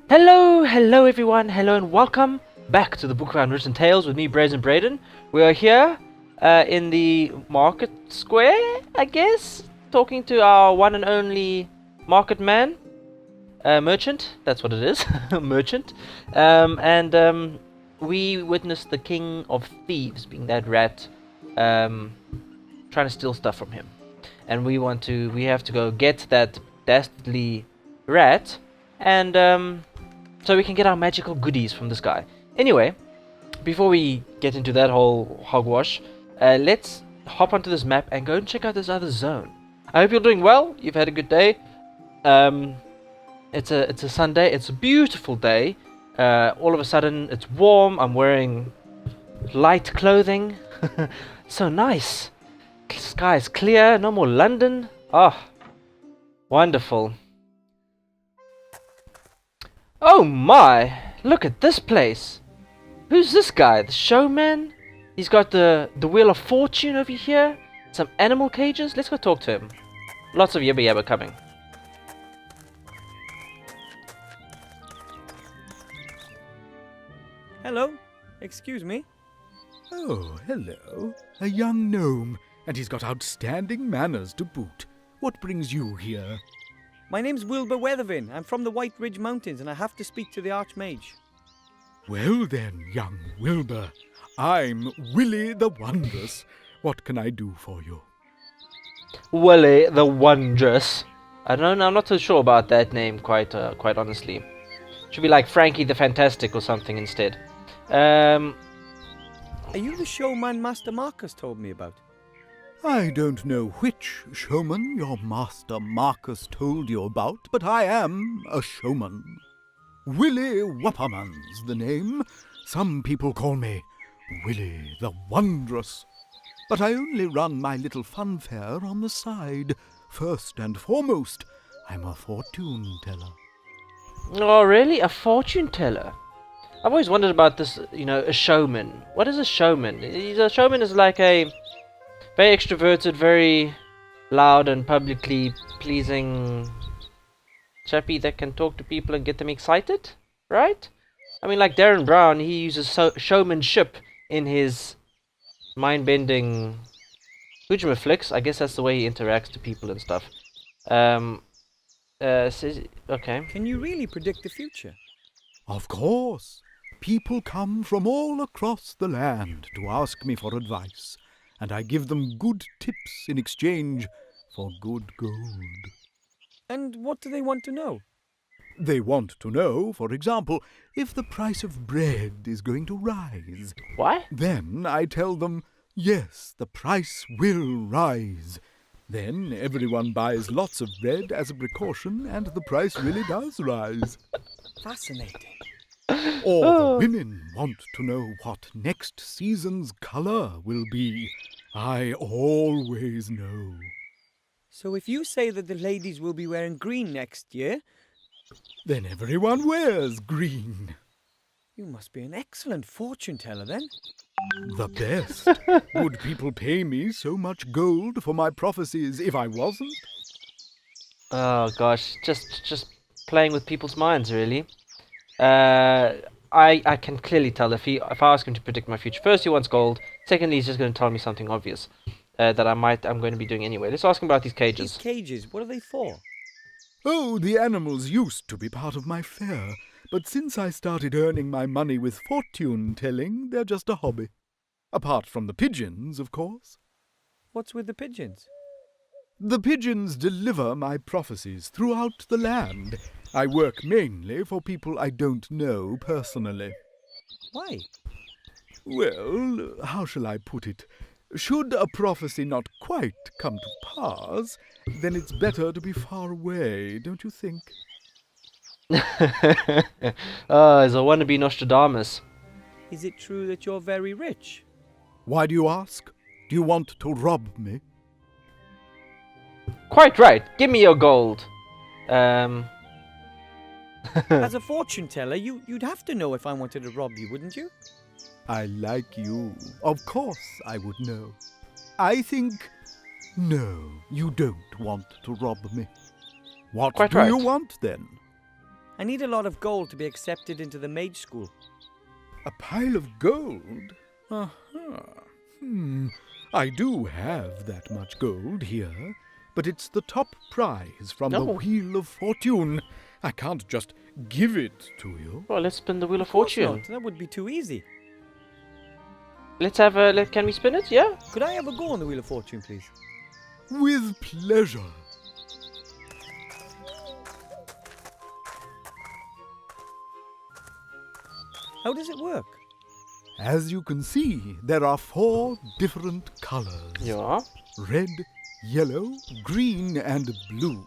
Hello everyone, hello and welcome back to the book of Unwritten Tales with me, Brazen Braden. We are here in the market square, I guess, talking to our one and only market man, merchant, that's what it is, merchant. And we witnessed the king of thieves, being that rat, trying to steal stuff from him. And we have to go get that dastardly rat, and so we can get our magical goodies from this guy. Anyway, before we get into that whole hogwash, let's hop onto this map and go and check out this other zone. I hope you're doing well. You've had a good day. It's a Sunday. It's a beautiful day. All of a sudden, it's warm. I'm wearing light clothing. So nice. Sky's clear. No more London. Ah, wonderful. Oh my! Look at this place! Who's this guy? The showman? He's got the Wheel of Fortune over here. Some animal cages. Let's go talk to him. Lots of yabba yabba coming. Hello, excuse me. Oh, hello. A young gnome, and he's got outstanding manners to boot. What brings you here? My name's Wilbur Weathervin. I'm from the White Ridge Mountains and I have to speak to the Archmage. Well then, young Wilbur, I'm Willie the Wondrous. What can I do for you? Willie the Wondrous. I don't know, I'm not so sure about that name, quite honestly. Should be like Frankie the Fantastic or something instead. Are you the showman Master Marcus told me about? I don't know which showman your master Marcus told you about, but I am a showman. Willie Whopperman's the name. Some people call me Willie the Wondrous. But I only run my little fun fair on the side. First and foremost, I'm a fortune teller. Oh really? A fortune teller? I've always wondered about this, a showman. What is a showman? A showman is like a very extroverted, very loud and publicly pleasing chappie that can talk to people and get them excited, right? I mean, like Darren Brown, he uses showmanship in his mind-bending flicks. I guess that's the way he interacts to people and stuff. Okay. Can you really predict the future? Of course. People come from all across the land to ask me for advice, and I give them good tips in exchange for good gold. And what do they want to know? They want to know, for example, if the price of bread is going to rise. What? Then I tell them, yes, the price will rise. Then everyone buys lots of bread as a precaution, and the price really does rise. Fascinating. Or the women want to know what next season's colour will be. I always know. So if you say that the ladies will be wearing green next year, then everyone wears green. You must be an excellent fortune teller then. The best. Would people pay me so much gold for my prophecies if I wasn't? Oh gosh, just playing with people's minds, really. I can clearly tell if I ask him to predict my future. First, he wants gold. Secondly, he's just going to tell me something obvious that I'm going to be doing anyway. Let's ask him about these cages. These cages, what are they for? Oh, the animals used to be part of my fair, but since I started earning my money with fortune telling, they're just a hobby. Apart from the pigeons, of course. What's with the pigeons? The pigeons deliver my prophecies throughout the land. I work mainly for people I don't know personally. Why? Well, how shall I put it? Should a prophecy not quite come to pass, then it's better to be far away, don't you think? As a wannabe Nostradamus. Is it true that you're very rich? Why do you ask? Do you want to rob me? Quite right. Give me your gold. As a fortune teller, you'd have to know if I wanted to rob you, wouldn't you? I like you. Of course I would know. I think... No, you don't want to rob me. What Quite do right. you want then? I need a lot of gold to be accepted into the mage school. A pile of gold? Aha. I do have that much gold here, but it's the top prize from the No. Wheel of Fortune. I can't just give it to you. Well, let's spin the Wheel of Of course Fortune. not. That would be too easy. Let's have a. Can we spin it? Yeah. Could I have a go on the Wheel of Fortune, please? With pleasure. How does it work? As you can see, there are 4 different colors. Yeah. Red, yellow, green, and blue.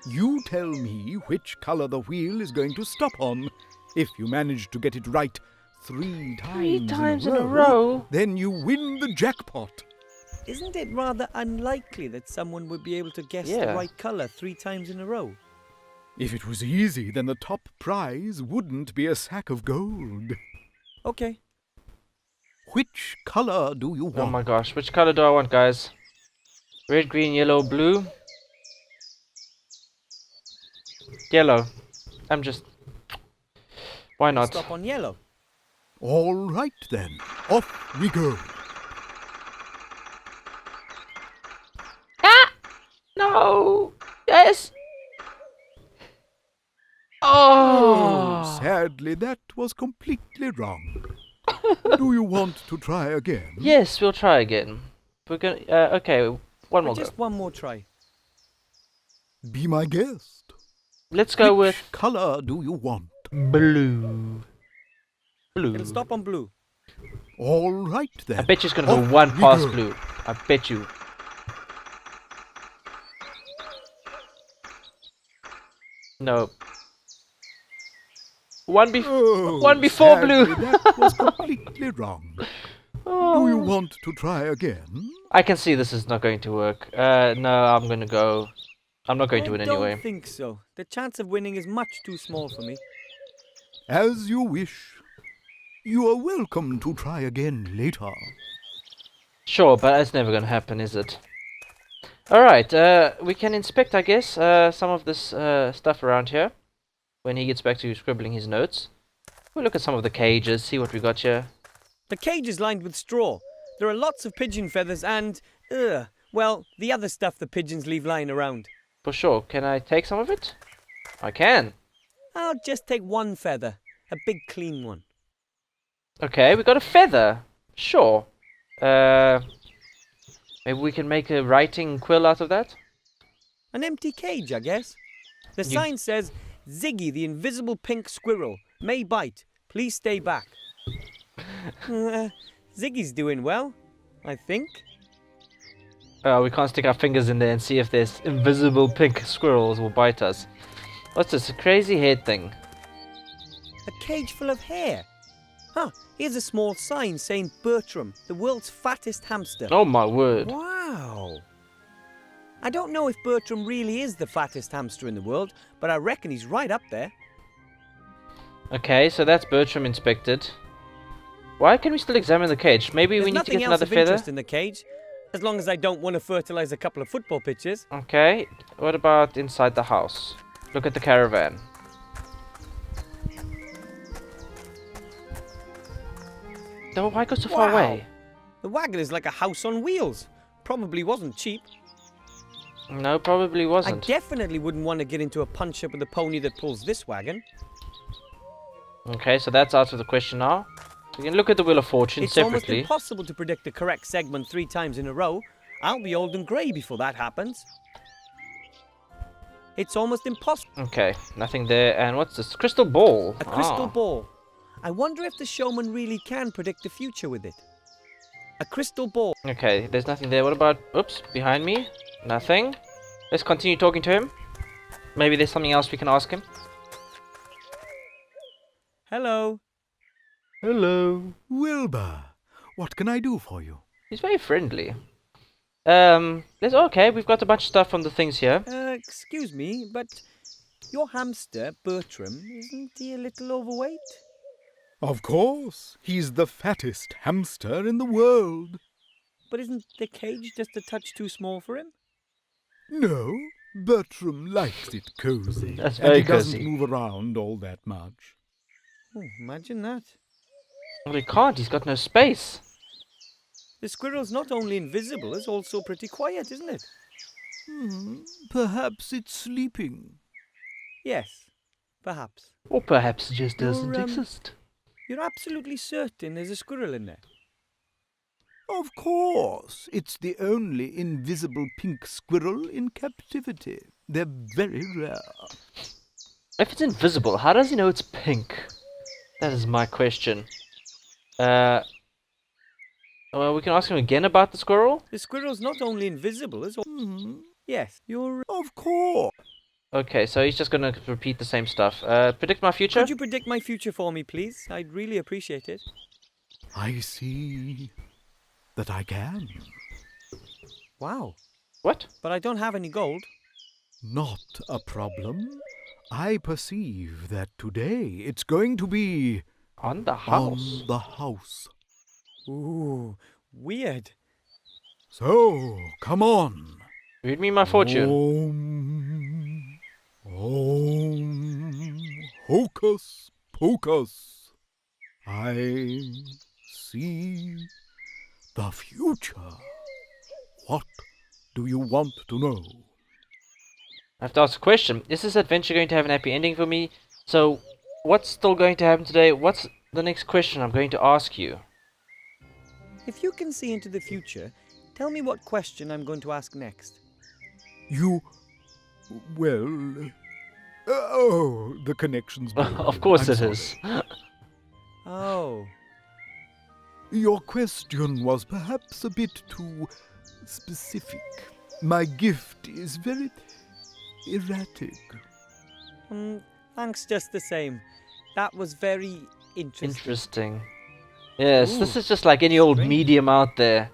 You tell me which color the wheel is going to stop on. If you manage to get it right 3 times, 3 times in a row. then you win the jackpot. Isn't it rather unlikely that someone would be able to guess the Yeah. right colour 3 times in a row? If it was easy, then the top prize wouldn't be a sack of gold. Okay. Which color do you want? Oh my gosh, which color do I want, guys? Red, green, yellow, blue. Yellow. I'm just. Why not? Stop on yellow. All right then, off we go. Ah! No! Yes! Oh! Sadly, that was completely wrong. Do you want to try again? Yes, we'll try again. We're gonna. Okay, one more go. Just one more try. Be my guest. Let's go Which with color do you want? blue. Blue. It'll stop on blue. All right then. I bet you's gonna go Off one we past go. blue. I bet you. No. One before sadly, blue. That was completely wrong. Oh. Do you want to try again? I can see this is not going to work. No, I'm gonna go. I'm not going to win I anyway. don't think so. The chance of winning is much too small for me. As you wish. You are welcome to try again later. Sure, but that's never gonna happen, is it? Alright, we can inspect, I guess, some of this stuff around here. When he gets back to scribbling his notes. We'll look at some of the cages, see what we got here. The cage is lined with straw. There are lots of pigeon feathers and, well, the other stuff the pigeons leave lying around. For sure. Can I take some of it? I can. I'll just take one feather. A big clean one. Okay, we got a feather. Sure. Maybe we can make a writing quill out of that? An empty cage, I guess. The You- sign says, Ziggy the invisible pink squirrel may bite. Please stay back. Ziggy's doing well, I think. We can't stick our fingers in there and see if there's invisible pink squirrels will bite us. What's this? A crazy head thing. A cage full of hair. Huh, here's a small sign saying Bertram, the world's fattest hamster. Oh my word. Wow. I don't know if Bertram really is the fattest hamster in the world, but I reckon he's right up there. Okay, so that's Bertram inspected. Why can we still examine the cage? Maybe There's we need to nothing get else another of feather? interest in the cage, as long as I don't want to fertilize a couple of football pitches. Okay, what about inside the house? Look at the caravan. No, why go so far Wow. away? The wagon is like a house on wheels. Probably wasn't cheap. No, probably I wasn't. definitely wouldn't want to get into a punch-up with a pony that pulls this wagon. Okay, so that's out of the question now. We can look at the Wheel of Fortune It's almost separately. impossible to predict the correct segment 3 times in a row. I'll be old and grey before that happens. It's almost impossible. Okay, nothing there. And what's this? Crystal ball. A crystal Ah. ball. I wonder if the showman really can predict the future with it. A crystal ball. Okay, there's nothing there. What about... Oops, behind me? Nothing. Let's continue talking to him. Maybe there's something else we can ask him. Hello. Hello. Wilbur, what can I do for you? He's very friendly. Okay, we've got a bunch of stuff from the things here. Excuse me, but your hamster, Bertram, isn't he a little overweight? Of course, he's the fattest hamster in the world. But isn't the cage just a touch too small for him? No, Bertram likes it cozy. That's and very he doesn't cozy. move around all that much. Oh, imagine that. Well, he can't. He's got no space. The squirrel's not only invisible, it's also pretty quiet, isn't it? Perhaps it's sleeping. Yes, perhaps. Or perhaps it just doesn't You're, exist. You're absolutely certain there's a squirrel in there? Of course, it's the only invisible pink squirrel in captivity. They're very rare. If it's invisible, how does he know it's pink? That is my question. Well, we can ask him again about the squirrel. The squirrel's not only invisible, it's Yes, you're... Of course. Okay, so he's just gonna repeat the same stuff. Predict my future? Could you predict my future for me, please? I'd really appreciate it. I see that I can. Wow. What? But I don't have any gold. Not a problem. I perceive that today it's going to be On the house. on the house. Ooh, weird. So, come on. Read me my fortune. Hocus pocus. I see the future. What do you want to know? I have to ask a question. Is this adventure going to have an happy ending for me? So, what's still going to happen today? What's the next question I'm going to ask you? If you can see into the future, tell me what question I'm going to ask next. The connection's broken. Of course I'm it sorry. is. Oh, Your question was perhaps a bit too specific. My gift is very erratic. thanks just the same. That was very interesting. Interesting. Yes, this Ooh, is just like any old strange. medium out there.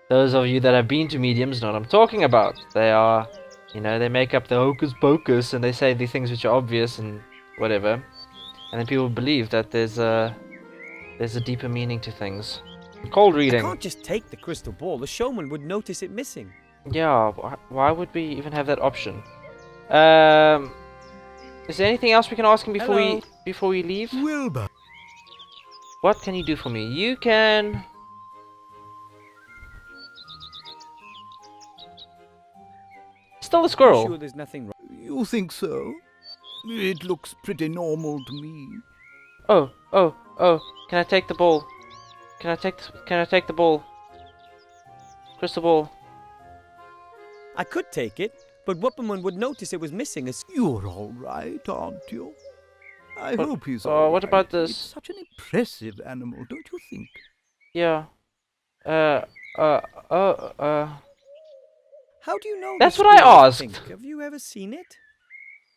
Those of you that have been to mediums know what I'm talking about. They are, they make up the hocus pocus and they say the things which are obvious and whatever. And then people believe that there's a deeper meaning to things. Cold I reading. can't just take the crystal ball. The showman would notice it missing. Yeah, why would we even have that option? Is there anything else we can ask him Hello. before we leave? Wilbur. What can you do for me? You can... Still a I'm squirrel. sure there's nothing wrong. You think so? It looks pretty normal to me. Oh, can I take the ball? Can I take the ball? Crystal ball. I could take it, but Whooperman would notice it was missing. You're all right, aren't you? I What- hope he's all right. what about this? It's such an impressive animal, don't you think? Yeah. How do you know? That's the what I squirrel is asked. pink? Have you ever seen it?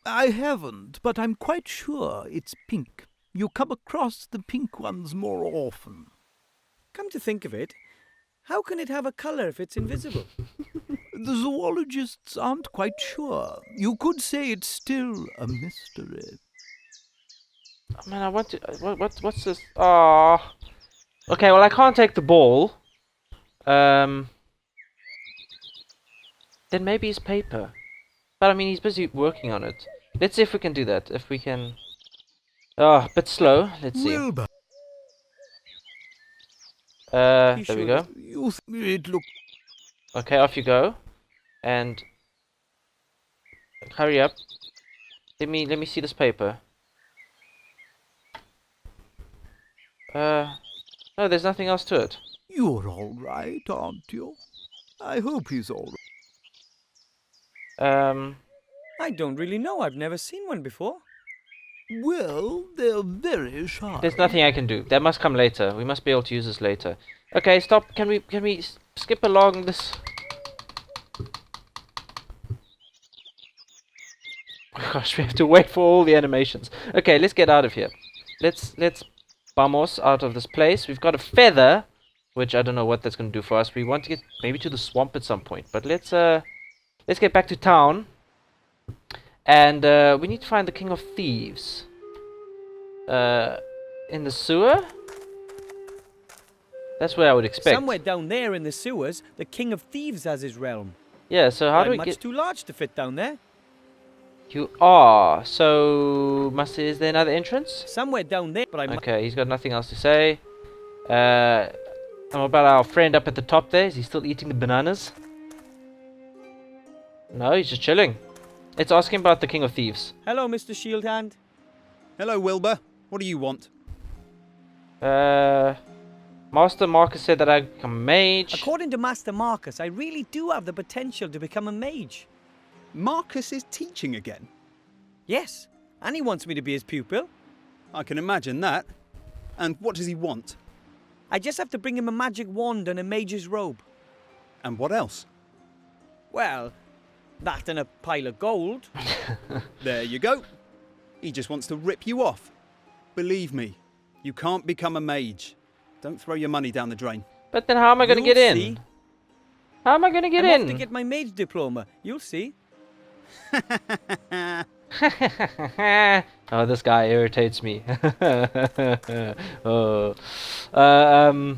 I haven't, but I'm quite sure it's pink. You come across the pink ones more often. Come to think of it, how can it have a colour if it's invisible? The zoologists aren't quite sure. You could say it's still a mystery. Man, I want to... What's this? Ah. Okay, well, I can't take the ball. Then maybe it's paper. But I mean, he's busy working on it. Let's see if we can do that. If we can... a bit slow. Let's see. Wilbur, There we go. it looks... Okay, off you go. And... hurry up. Let me see this paper. No, there's nothing else to it. You're all right, aren't you? I hope he's all right. I don't really know. I've never seen one before. Well, they're very shy. There's nothing I can do. That must come later. We must be able to use this later. Okay, stop. Can we skip along this? Oh gosh, we have to wait for all the animations. Okay, let's get out of here. Let's vamos out of this place. We've got a feather, which I don't know what that's going to do for us. We want to get maybe to the swamp at some point, but let's get back to town. And we need to find the King of Thieves. In the sewer? That's where I would expect. Somewhere down there in the sewers, the King of Thieves has his realm. Yeah, so how I'm do we much get... too large to fit down there. You are. So, is there another entrance? Somewhere down there, but I'm... Okay, he's got nothing else to say. And what about our friend up at the top there? Is he still eating the bananas? No, he's just chilling. Let's ask him about the King of Thieves. Hello, Mr. Shield Hand. Hello, Wilbur. What do you want? Master Marcus said that I become a mage. According to Master Marcus, I really do have the potential to become a mage. Marcus is teaching again. Yes, and he wants me to be his pupil. I can imagine that. And what does he want? I just have to bring him a magic wand and a mage's robe. And what else? Well, that and a pile of gold. There you go. He just wants to rip you off. Believe me, you can't become a mage. Don't throw your money down the drain. But then how am I going to You'll get in? see. How am I going to get I'm in? off to get my mage diploma. You'll see. Oh, this guy irritates me. Oh. The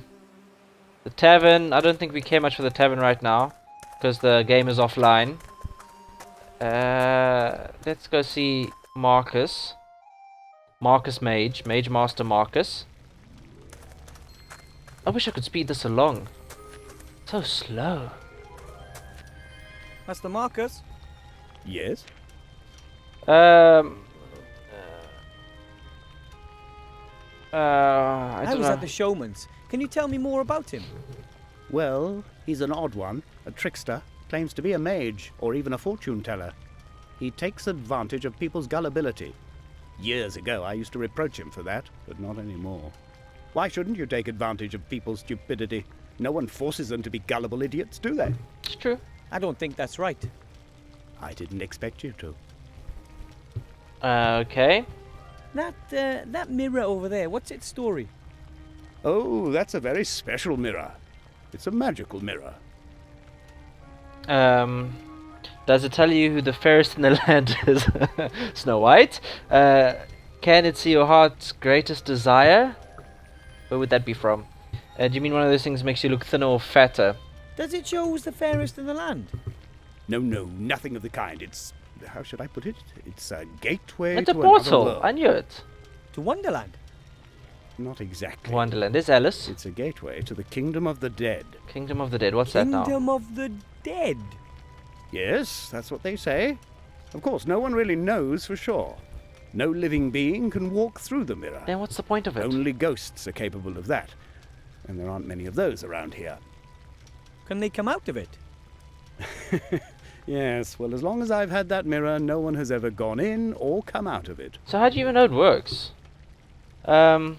tavern. I don't think we care much for the tavern right now, because the game is offline. Let's go see Marcus. Marcus Mage. Mage Master Marcus. I wish I could speed this along. So slow. Master Marcus? Yes? I I don't was know. at the showman's. Can you tell me more about him? Well, he's an odd one, a trickster, claims to be a mage, or even a fortune teller. He takes advantage of people's gullibility. Years ago, I used to reproach him for that, but not anymore. Why shouldn't you take advantage of people's stupidity? No one forces them to be gullible idiots, do they? It's true. I don't think that's right. I didn't expect you to. Okay. That mirror over there, what's its story? Oh, that's a very special mirror. It's a magical mirror. Does it tell you who the fairest in the land is? Snow White. Can it see your heart's greatest desire? Where would that be from? Do you mean one of those things that makes you look thinner or fatter? Does it show who's the fairest in the land? No, nothing of the kind. It's... how should I put it? It's a gateway It's a to another portal. world. I knew it. To Wonderland? Not exactly. Wonderland. Is Alice. It's a gateway to the kingdom of the dead. Kingdom of the Dead. What's that now? Kingdom of the Dead. Yes, that's what they say. Of course, no one really knows for sure. No living being can walk through the mirror. Then what's the point of it? Only ghosts are capable of that. And there aren't many of those around here. Can they come out of it? Yes, well, as long as I've had that mirror, no one has ever gone in or come out of it. So how do you even know it works? I'll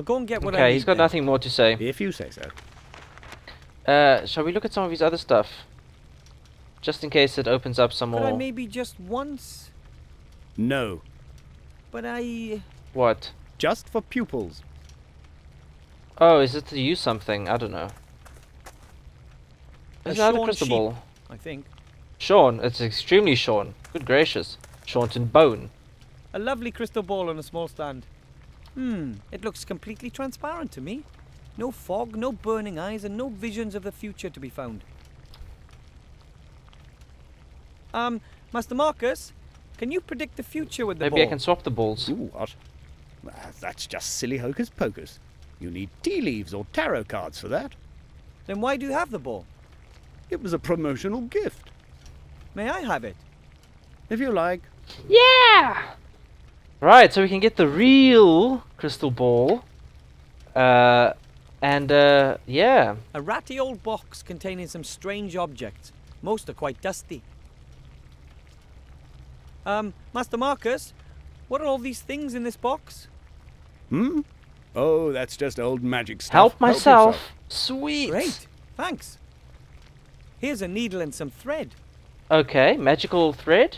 go and get what I need. Okay, he's got then. nothing more to say. If you say so. Shall we look at some of his other stuff? Just in case it opens up some Could I more. maybe just once? No. But I... What? Just for pupils. Oh, is it to use something? I don't know. A Is that a shorn crystal sheep. ball? I think. Shorn. It's extremely shorn. Good gracious. Shorn in bone. A lovely crystal ball on a small stand. It looks completely transparent to me. No fog, no burning eyes, and no visions of the future to be found. Master Marcus, can you predict the future with the Maybe ball? I can swap the balls. Ooh, what? That's just silly hocus pocus. You need tea leaves or tarot cards for that. Then why do you have the ball? It was a promotional gift. May I have it? If you like. Yeah! Right, so we can get the real crystal ball. Yeah. A ratty old box containing some strange objects. Most are quite dusty. Master Marcus, what are all these things in this box? Oh, that's just old magic stuff. Help yourself. myself. Sweet. Great, thanks. Here's a needle and some thread. Okay, magical thread.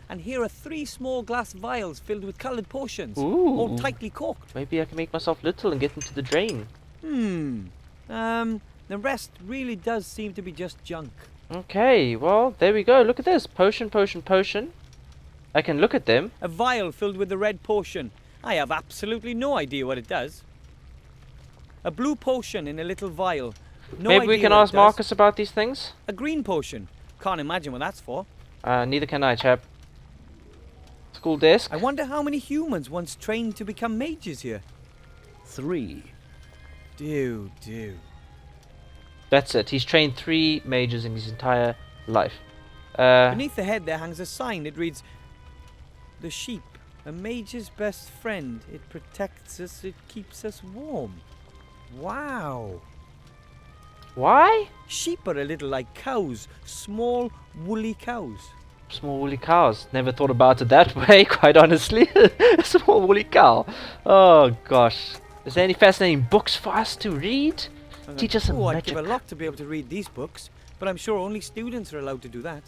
And here are 3 small glass vials filled with coloured potions, Ooh. all tightly corked. Maybe I can make myself little and get into the drain. The rest really does seem to be just junk. Okay, well, there we go. Look at this. Potion, potion, potion. I can look at them. A vial filled with the red potion. I have absolutely no idea what it does. A blue potion in a little vial. No Maybe we idea can what it ask does. Marcus about these things? A green potion. Can't imagine what that's for. Neither can I, chap. School desk? I wonder how many humans once trained to become mages here. 3. Do. That's it. He's trained 3 mages in his entire life. Uh, Beneath the head there hangs a sign. It reads, "The sheep, a mage's best friend. It protects us, it keeps us warm." Wow. why? Sheep are a little like cows. Small, woolly cows. Small woolly cows. Never thought about it that way, quite honestly. A small woolly cow. Oh, gosh. Is there any fascinating books for us to read? Teach us some I'd magic. give a lot to be able to read these books, but I'm sure only students are allowed to do that.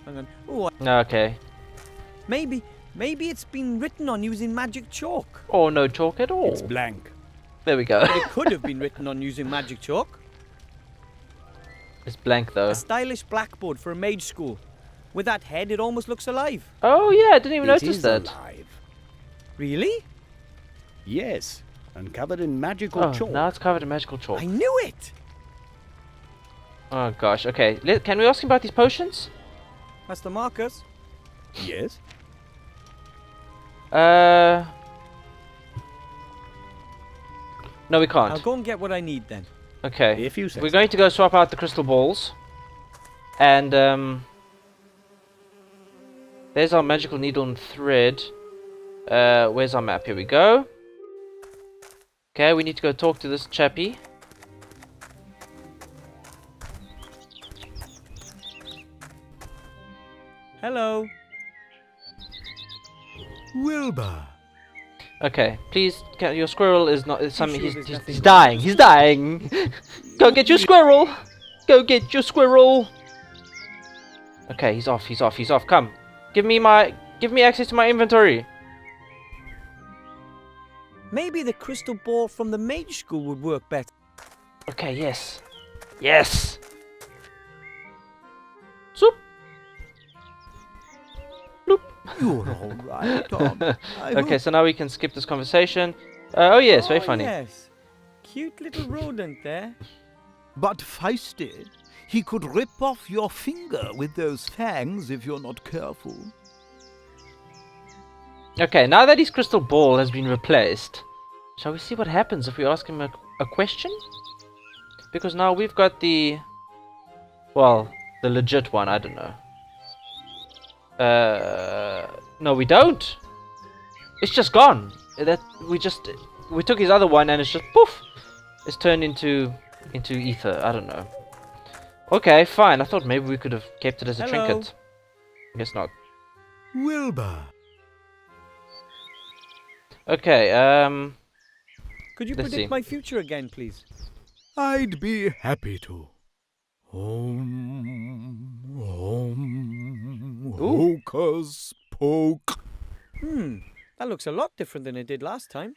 Hang on. Oh, Okay. maybe it's been written on using magic chalk. Or no chalk at all. It's blank. There we go. But it could have been written on using magic chalk. It's blank though. A stylish blackboard for a mage school. With that head, it almost looks alive. Oh yeah, I didn't even It notice is that. alive. Really? Yes, and covered in magical Oh, chalk. now it's covered in magical chalk. I knew it! Oh gosh, okay. Can we ask him about these potions? That's the Marcus. Yes. No, we I'll can't. go and get what I need then. Okay. If you say We're so. going to go swap out the crystal balls. And, there's our magical needle and thread. Where's our map? Here we go. Okay, we need to go talk to this chappie. Hello. Wilbur. Okay, please, your squirrel is not. Some, sure he's, there's he's, nothing he's wrong dying. with He's dying. Go get your squirrel. Go get your squirrel. Okay, he's off. He's off. He's off. Come, give me access to my inventory. Maybe the crystal ball from the mage school would work better. Okay, yes. Yes! Zoop! Bloop. You're all right, Tom. I Okay, hope- so now we can skip this conversation. Oh yes, very Oh, funny. Yes. Cute little rodent there. But feisty. He could rip off your finger with those fangs if you're not careful. Okay, now that his crystal ball has been replaced, shall we see what happens if we ask him a question? Because now we've got the... well, the legit one, I don't know. No we don't! It's just gone! We took his other one and it's just poof! It's turned into ether, I don't know. Okay, fine, I thought maybe we could have kept it as a Hello. trinket. Guess not. Wilbur. Okay, Could you Let's predict see. my future again, please? I'd be happy to. Hocus poke. That looks a lot different than it did last time.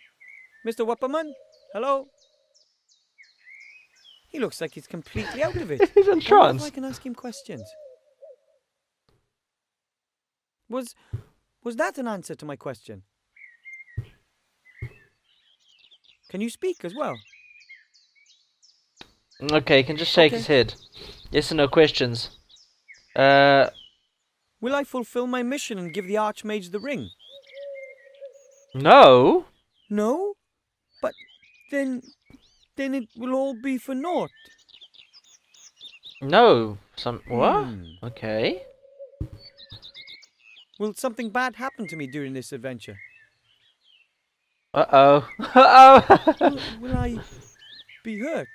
Mr. Wupperman? Hello? He looks like he's completely out of it. he's in I wonder trance. if I can ask him questions. Was that an answer to my question? Can you speak as well? Okay, you can just shake Okay. his head. Yes or no questions. Will I fulfill my mission and give the Archmage the ring? No? No? But then it will all be for naught. No. What? Hmm. Okay. Will something bad happen to me during this adventure? Uh-oh. Uh-oh. Will I be hurt?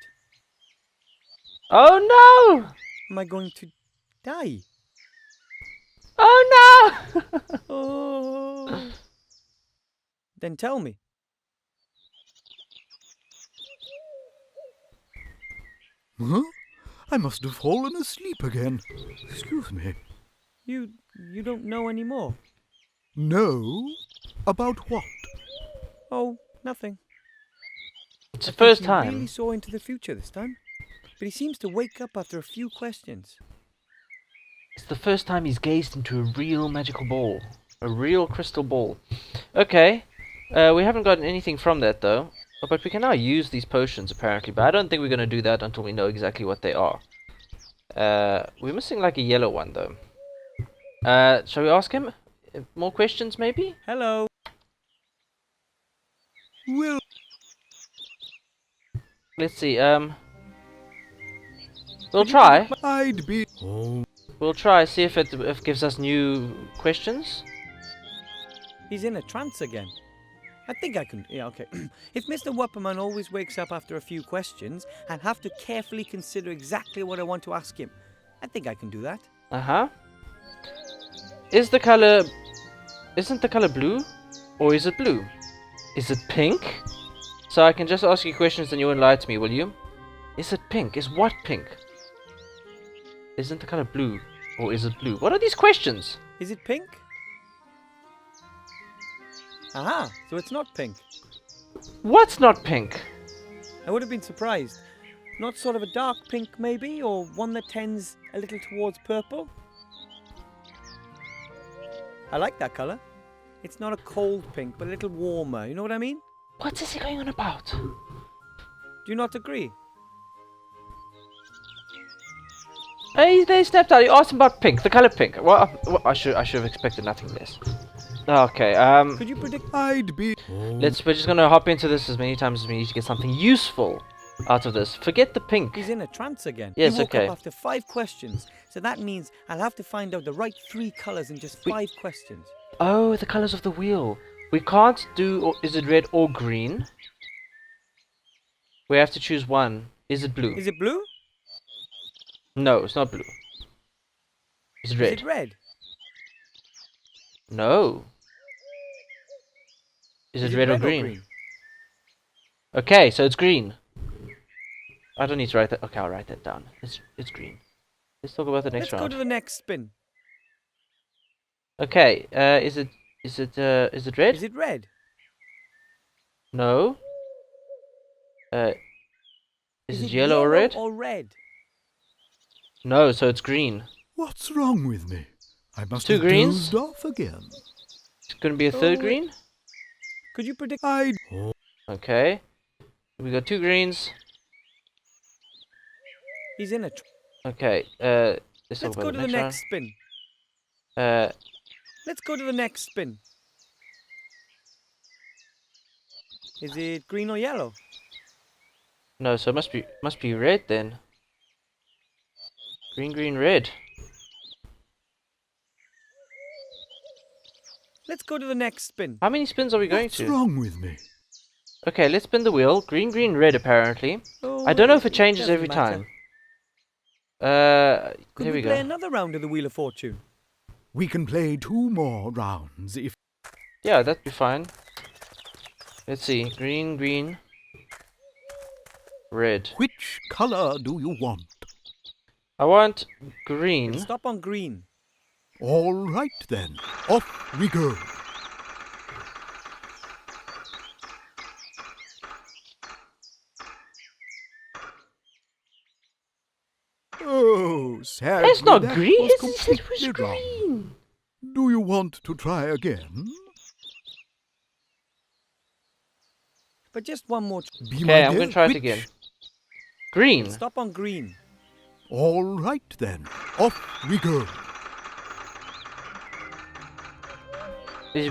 Oh no! Am I going to die? Oh no! Oh. Then tell me. Huh? I must have fallen asleep again. Excuse me. You don't know anymore. No? About what? Oh, nothing. It's I the think first he time. really saw into the future this time. But he seems to wake up after a few questions. It's the first time he's gazed into a real magical ball. A real crystal ball. Okay. We haven't gotten anything from that though. Oh, but we can now use these potions apparently, but I don't think we're going to do that until we know exactly what they are. We're missing like a yellow one though. Shall we ask him more questions maybe? Hello. Will Let's see. We'll try. I'd be home. We'll try see if it gives us new questions. He's in a trance again. I think I can. Yeah, okay. If Mr. Wupperman always wakes up after a few questions, I'll have to carefully consider exactly what I want to ask him. I think I can do that. Uh-huh. Isn't the color blue? Or is it blue? Is it pink? So I can just ask you questions and you won't lie to me, will you? Is it pink? Is what pink? Isn't the color blue? Or is it blue? What are these questions? Is it pink? Aha, so it's not pink. What's not pink? I would have been surprised. Not sort of a dark pink, maybe, or one that tends a little towards purple? I like that colour. It's not a cold pink, but a little warmer, you know what I mean? What is he going on about? Do you not agree? Hey, they snapped out. You asked him about pink, the color pink. Well, I should have expected nothing less. Okay, Could you predict? I'd be we're just gonna hop into this as many times as we need to get something useful out of this. Forget the pink. He's in a trance again. Yes, he woke okay. up after 5 questions, so that means I'll have to find out the right 3 colours in just 5 questions. Oh, the colors of the wheel. We can't do. Is it red or green? We have to choose one. Is it blue? Is it blue? No, it's not blue. It's red. Is it red? No. Is it red or red green? Okay, so it's green. I don't need to write that. Okay, I'll write that down. It's green. Let's talk about the next Let's round. go to the next spin. Okay, is it red? Is it red? No. Is it it yellow or red? Or red? No, so it's green. What's wrong with me? I must 2 have greens? dozed off again. It's gonna be a third Oh, green. Could you predict? I'd Okay. We got 2 greens. He's in a. Okay. Let's Let's talk go about to the the next next spin. round. Let's go to the next spin. Is it green or yellow? No, so it must be red then. Green, green, red. Let's go to the next spin. How many spins are we going What's to? wrong with me? Okay, let's spin the wheel. Green, green, red apparently. Oh, I don't know if it changes doesn't every matter. time. Could Here we we play go. another round of the Wheel of Fortune? We can play 2 more rounds if Yeah, that'd be fine. Let's see. Green, green, red. which color do you want? I want green. Stop on green. All right then, off we go. Oh, sadly, It's not that green. was It was completely wrong. green. Do you want to try again? But just one more. Be Okay, my I'm gonna dear, try it which- again. Green. Stop on green. All right then, off we go.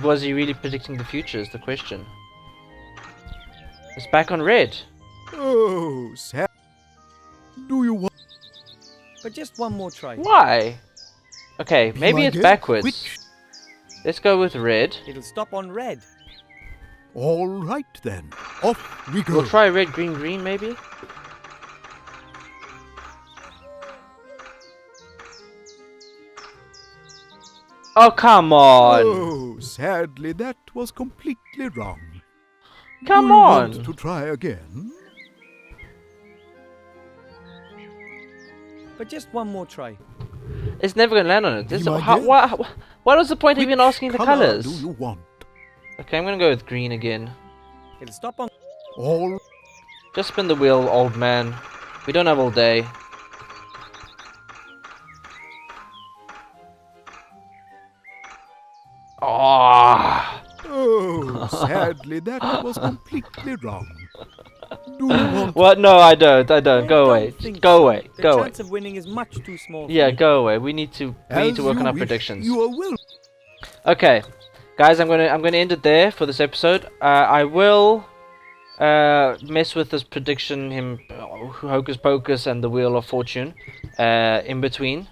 Was he really predicting the future is the question. It's back on red. Oh, sad. Do you want But just one more try. Why? Okay, Be maybe my it's dear, backwards. which- Let's go with red. It'll stop on red. All right then, off we go. We'll try red, green, green maybe. Oh, come on. Oh, sadly, that was completely wrong. Come Do you on. want to try again? But just one more try. It's never gonna land on it. Be This, my how, dear. what was the point of even Which asking the color colors? do you want? Okay, I'm gonna go with green again. It'll stop on. All Just spin the wheel, old man. We don't have all day. Oh, Oh, sadly, that was completely wrong. Do you want... What? No, I don't. I don't. Go I away. don't think Go so. away. The Go away. chance of winning is much too small. for Yeah, me. go away. We need to As work on you our wish, predictions. You are well. Okay, guys, I'm gonna end it there for this episode. I will mess with this prediction, Hocus Pocus and the Wheel of Fortune, in between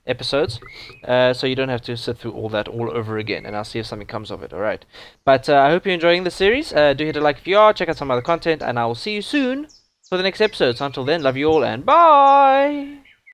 episodes, so you don't have to sit through all that all over again, and I'll see if something comes of it. All right, but I hope you're enjoying the series. Do hit a like if you are. Check out some other content, and I will see you soon for the next episode. So until then, love you all and bye.